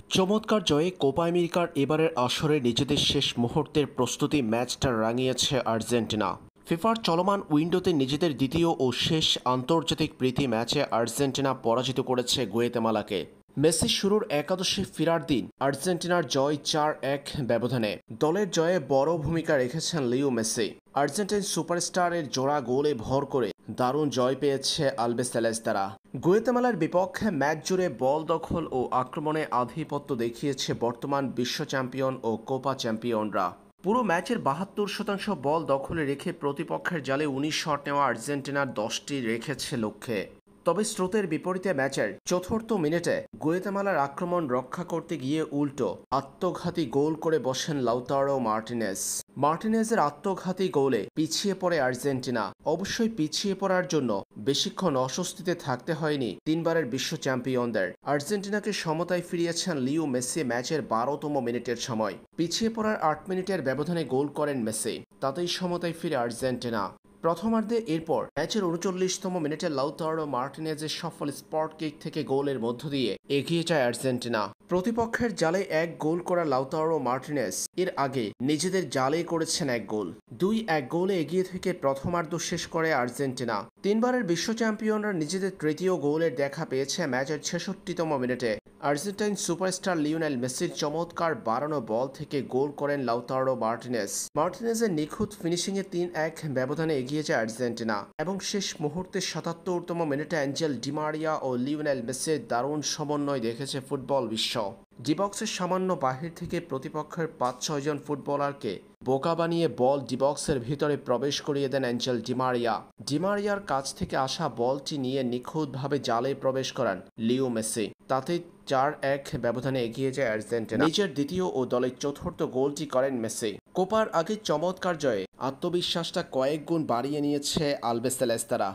চমৎকার জয়ে কোপা আমেরিকার এবারের আসরে নিজেদের শেষ মুহূর্তের প্রস্তুতি ম্যাচটা রাঙিয়েছে আর্জেন্টিনা। ফিফার চলমান উইন্ডোতে নিজেদের দ্বিতীয় ও শেষ আন্তর্জাতিক প্রীতি ম্যাচে আর্জেন্টিনা পরাজিত করেছে গুয়েতেমালাকে। মেসি শুরুর একাদশে ফেরার দিন আর্জেন্টিনার জয় ৪-১ ব্যবধানে। দলের জয়ে বড় ভূমিকা রেখেছেন লিও মেসি। আর্জেন্টাইন সুপারস্টারের জোড়া গোলে ভর করে দারুণ জয় পেয়েছে আলবিসেলেস্তারা। গুয়েতেমালার বিপক্ষে ম্যাচ জুড়ে বল দখল ও আক্রমণে আধিপত্য দেখিয়েছে বর্তমান বিশ্ব চ্যাম্পিয়ন ও কোপা চ্যাম্পিয়নরা। পুরো ম্যাচের ৭২% বল দখলে রেখে প্রতিপক্ষের জালে ১৯ শট নেওয়া আর্জেন্টিনার ১০টি রেখেছে লক্ষ্যে। তবে স্রোতের বিপরীতে ম্যাচের চতুর্থ মিনিটে গুয়েতেমালার আক্রমণ রক্ষা করতে গিয়ে উল্টো আত্মঘাতী গোল করে বসেন লাউতারো মার্টিনেজের আত্মঘাতী গোলে পিছিয়ে পড়ে আর্জেন্টিনা। অবশ্যই পিছিয়ে পড়ার জন্য বেশিক্ষণ অস্বস্তিতে থাকতে হয়নি তিনবারের বিশ্ব চ্যাম্পিয়নদের। আর্জেন্টিনাকে সমতায় ফিরিয়েছেন লিও মেসি ম্যাচের ১২তম মিনিটের সময়। পিছিয়ে পড়ার ৮ মিনিটের ব্যবধানে গোল করেন মেসি, তাতেই সমতায় ফিরে আর্জেন্টিনা। প্রথমার্ধে এরপর ম্যাচের ৩৯তম মিনিটে লাউতারো মার্টিনেজের সফল স্পট কিক থেকে গোলের মধ্য দিয়ে এগিয়ে যায় আর্জেন্টিনা। প্রতিপক্ষের জালে ১ গোল করা লাউতারো মার্টিনেজ এর আগে নিজেদের জালে করেছেন ১ গোল। ২-১ গোলে এগিয়ে থেকে প্রথমার্ধ শেষ করে আর্জেন্টিনা। তিনবারের বিশ্ব চ্যাম্পিয়নরা নিজেদের তৃতীয় গোলের দেখা পেয়েছে ম্যাচের ৬৬তম মিনিটে। আর্জেন্টাইন সুপারস্টার লিওনেল মেসির চমৎকার বাড়ানো বল থেকে গোল করেন লাউতারো মার্টিনেজের নিখুঁত ফিনিশিংয়ে ৩-১ ব্যবধানে এগিয়ে যায় আর্জেন্টিনা। এবং শেষ মুহূর্তে ৭৭তম মিনিটে অ্যাঞ্জেল ডিমারিয়া ও লিওনেল মেসির দারুণ সমন্বয় দেখেছে ফুটবল বিশ্ব। ডিবক্সের সামান্য বাহির থেকে প্রতিপক্ষের ৫-৬ জন ফুটবলারকে বোকা বানিয়ে বল ডিবক্সের ভিতরে প্রবেশ করিয়ে দেন অ্যাঞ্জেল ডিমারিয়ার কাছ থেকে আসা বলটি নিয়ে নিখুঁতভাবে জালে প্রবেশ করান লিও মেসি। তাতেই ৪-১ ব্যবধানে এগিয়ে যায় আর্জেন্টিনা। নিজের দ্বিতীয় ও দলের চতুর্থ গোলটি করেন মেসি। কোপার আগে চমৎকার জয়ে আত্মবিশ্বাসটা কয়েক গুণ বাড়িয়ে নিয়েছে আলবিসেলেস্তারা।